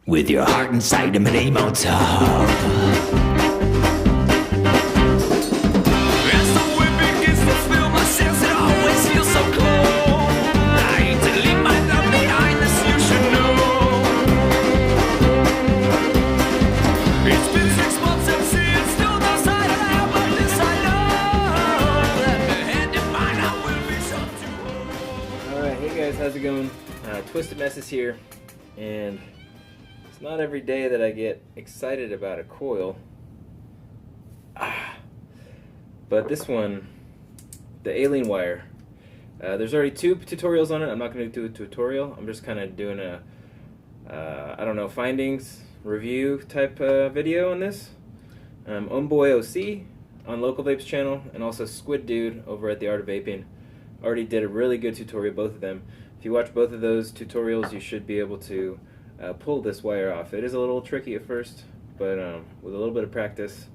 with your heart inside and name on top. As the wind begins to fill my sails, it always feels so cold. I hate to leave my love behind, this you should know. It's been 6 months and it's still no sign of how, but this I know, that the hand in mine I will be so too. Alright, hey guys, how's it going? TwistedMesses here, and it's not every day that I get excited about a coil. But this one, the Alien Wire, there's already 2 tutorials on it. I'm not going to do a tutorial. I'm just kind of doing a, I don't know, findings, review type video on this. Homeboy OC on Local Vape's channel, and also Squid Dude over at The Art of Vaping already did a really good tutorial, both of them. If you watch both of those tutorials, you should be able to pull this wire off. It is a little tricky at first, but with a little bit of practice,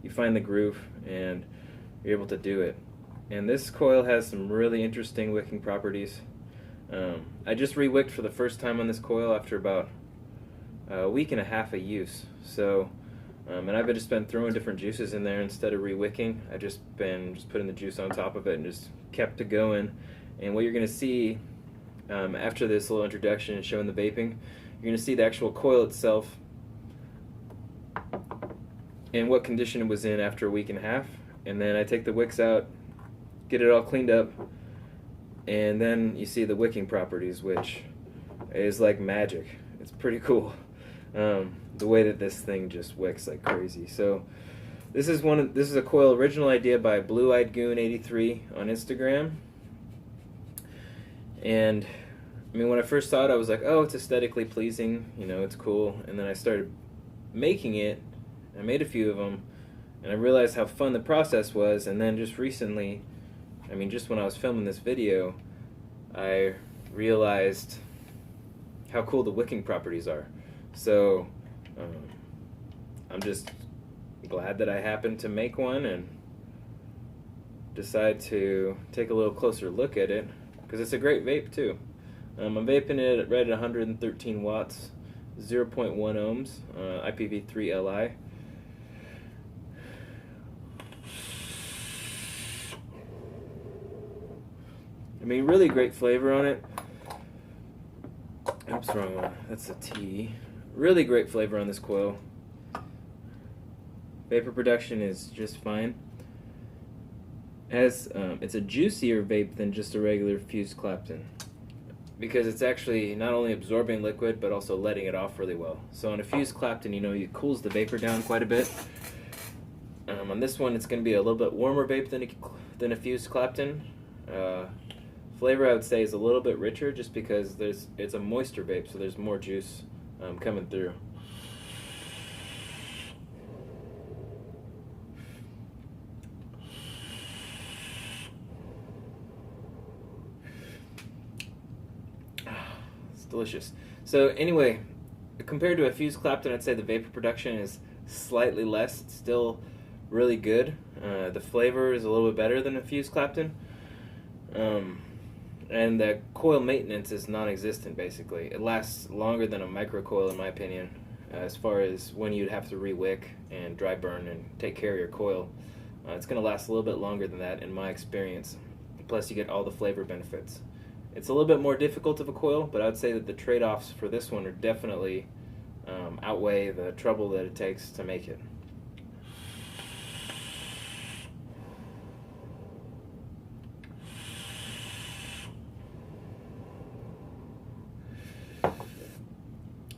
you find the groove and you're able to do it. And this coil has some really interesting wicking properties. I just re-wicked for the first time on this coil after about a week and a half of use. So, and I've just been throwing different juices in there instead of re-wicking. I've just been putting the juice on top of it and just kept it going. And what you're going to see after this little introduction and showing the vaping, you're going to see the actual coil itself and what condition it was in after a week and a half. And then I take the wicks out, get it all cleaned up, and then you see the wicking properties, which is like magic. It's pretty cool, the way that this thing just wicks like crazy. So this is a coil original idea by Blue Eyed Goon 83 on Instagram. And I mean, when I first saw it, I was like, oh, it's aesthetically pleasing, you know, it's cool. And then I started making it. I made a few of them, and I realized how fun the process was. And then just recently, I mean, just when I was filming this video, I realized how cool the wicking properties are. So I'm just glad that I happened to make one and decide to take a little closer look at it, because it's a great vape too. I'm vaping it right at 113 watts, 0.1 ohms, IPv3 Li. I mean, really great flavor on it. Oops, wrong one. That's a T. Really great flavor on this coil. Vapor production is just fine. It's a juicier vape than just a regular fused Clapton, because it's actually not only absorbing liquid but also letting it off really well. So on a fused Clapton, you know, it cools the vapor down quite a bit. On this one, it's going to be a little bit warmer vape than a fused Clapton. Flavor, I would say, is a little bit richer just because it's a moisture vape, so there's more juice coming through. It's delicious. So anyway, compared to a fused Clapton, I'd say the vapor production is slightly less. It's still really good. The flavor is a little bit better than a fused Clapton. And the coil maintenance is non-existent, basically. It lasts longer than a microcoil, in my opinion, as far as when you'd have to re-wick and dry burn and take care of your coil. It's going to last a little bit longer than that, in my experience. Plus, you get all the flavor benefits. It's a little bit more difficult of a coil, but I would say that the trade-offs for this one are definitely outweigh the trouble that it takes to make it.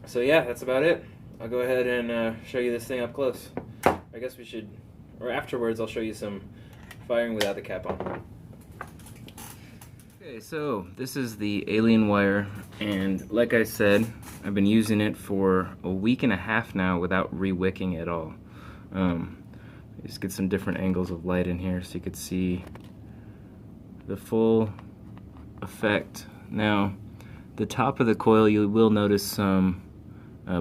So yeah, that's about it. I'll go ahead and show you this thing up close. I guess we should, or afterwards I'll show you some firing without the cap on. Okay, so this is the Alien Wire, and like I said, I've been using it for a week and a half now without re-wicking at all. Just get some different angles of light in here so you could see the full effect. Now, the top of the coil, you will notice some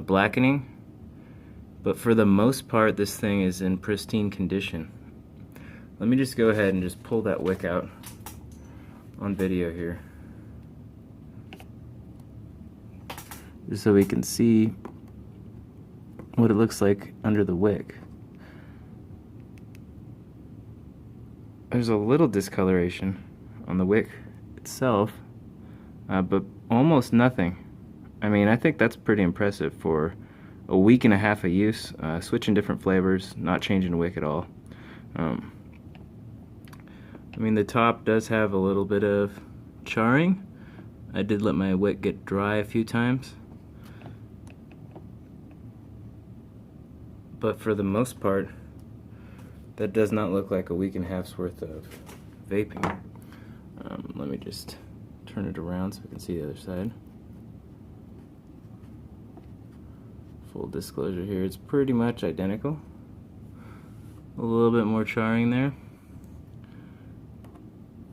blackening, but for the most part this thing is in pristine condition. Let me just go ahead and just pull that wick out on video here, just so we can see what it looks like under the wick. There's a little discoloration on the wick itself, but almost nothing. I mean, I think that's pretty impressive for a week and a half of use, switching different flavors, not changing the wick at all. I mean, the top does have a little bit of charring. I did let my wick get dry a few times, but for the most part, that does not look like a week and a half's worth of vaping. Let me just turn it around so we can see the other side. Full disclosure here, it's pretty much identical. A little bit more charring there.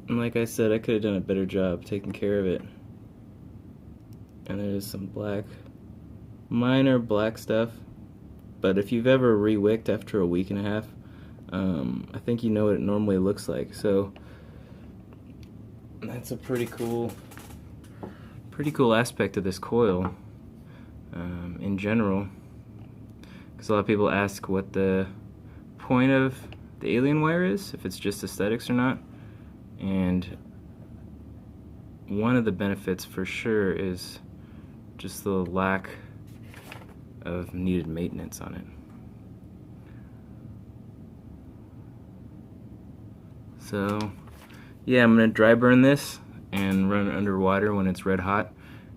And like I said, I could have done a better job taking care of it. And there's some black, minor black stuff. But if you've ever re-wicked after a week and a half, I think you know what it normally looks like. So that's a pretty cool aspect of this coil in general. Because a lot of people ask what the point of the Alien Wire is, if it's just aesthetics or not. And one of the benefits for sure is just the lack of needed maintenance on it. So yeah, I'm gonna dry burn this and run it under water when it's red hot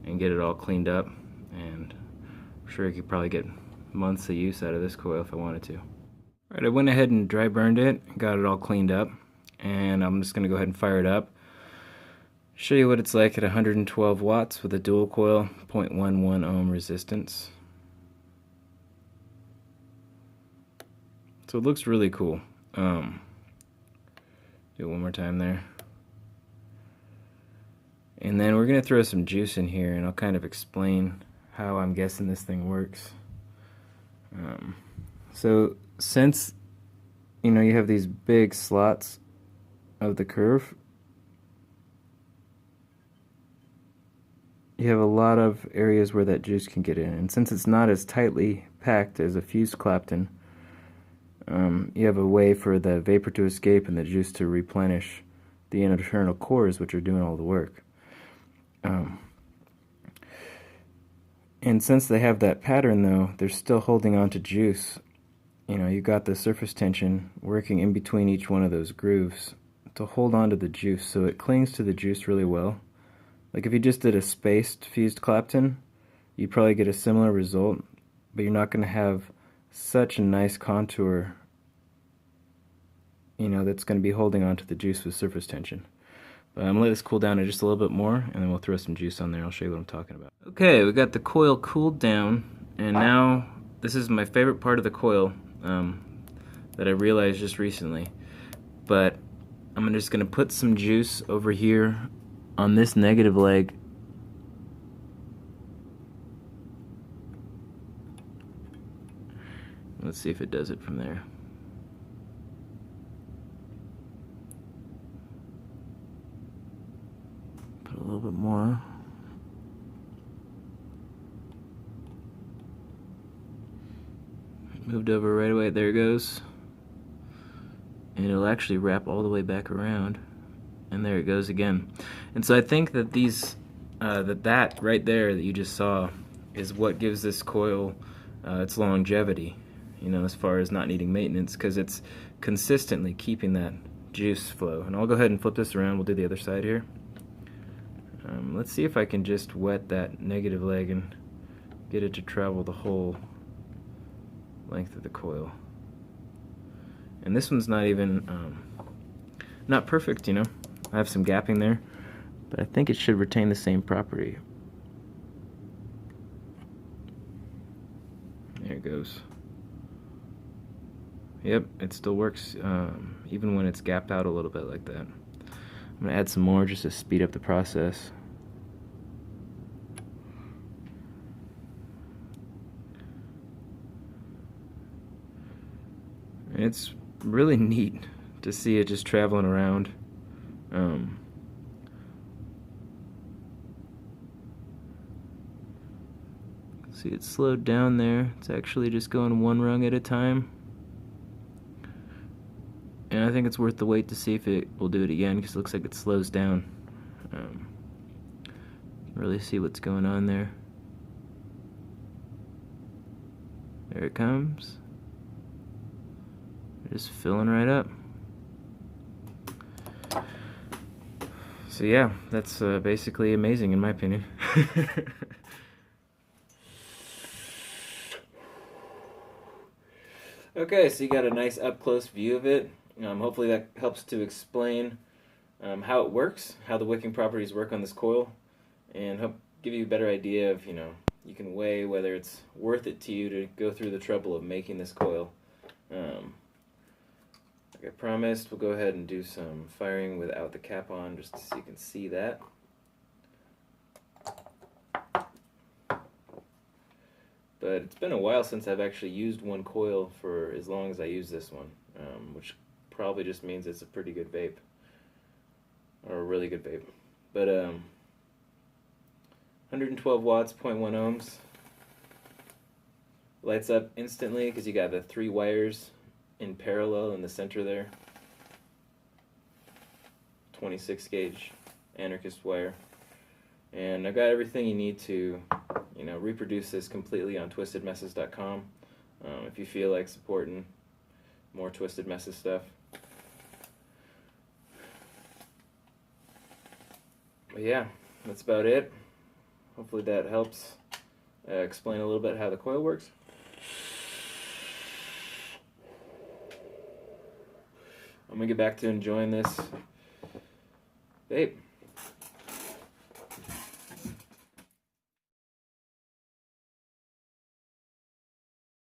and get it all cleaned up, and I'm sure I could probably get months of use out of this coil if I wanted to. Alright, I went ahead and dry burned it, got it all cleaned up, and I'm just gonna go ahead and fire it up. Show you what it's like at 112 watts with a dual coil, 0.11 ohm resistance. So it looks really cool. Do it one more time there. And then we're going to throw some juice in here, and I'll kind of explain how I'm guessing this thing works. So since you have these big slots of the curve, you have a lot of areas where that juice can get in, and since it's not as tightly packed as a fused Clapton, you have a way for the vapor to escape and the juice to replenish the internal cores, which are doing all the work. And since they have that pattern, though, they're still holding on to juice. You've got the surface tension working in between each one of those grooves to hold on to the juice, so it clings to the juice really well. Like if you just did a spaced fused Clapton, you'd probably get a similar result, but you're not going to have such a nice contour, that's going to be holding on to the juice with surface tension. But I'm going to let this cool down just a little bit more, and then we'll throw some juice on there. I'll show you what I'm talking about. Okay, we got the coil cooled down, and now this is my favorite part of the coil that I realized just recently. But I'm just going to put some juice over here on this negative leg. Let's see if it does it from there. Put a little bit more. Moved over right away. There it goes. And it'll actually wrap all the way back around. And there it goes again. And so I think that that right there that you just saw is what gives this coil its longevity. As far as not needing maintenance, because it's consistently keeping that juice flow. And I'll go ahead and flip this around. We'll do the other side here. Let's see if I can just wet that negative leg and get it to travel the whole length of the coil. And this one's not even not perfect, I have some gapping there, but I think it should retain the same property. There it goes. Yep, it still works even when it's gapped out a little bit like that. I'm going to add some more just to speed up the process. And it's really neat to see it just traveling around. See, it's slowed down there. It's actually just going one rung at a time. And I think it's worth the wait to see if it will do it again, because it looks like it slows down. Really see what's going on there. There it comes. Just filling right up. So yeah, that's basically amazing in my opinion. Okay, so you got a nice up-close view of it. Hopefully that helps to explain how it works, how the wicking properties work on this coil, and help give you a better idea of, you can weigh whether it's worth it to you to go through the trouble of making this coil. Like I promised, we'll go ahead and do some firing without the cap on, just so you can see that. But it's been a while since I've actually used one coil for as long as I use this one, which probably just means it's a pretty good vape, or a really good vape. But 112 watts, 0.1 ohms, lights up instantly because you got the 3 wires in parallel in the center there. 26 gauge anarchist wire, and I've got everything you need to reproduce this completely on TwistedMesses.com if you feel like supporting more Twisted Messes stuff. But yeah, that's about it. Hopefully that helps explain a little bit how the coil works. I'm gonna get back to enjoying this vape.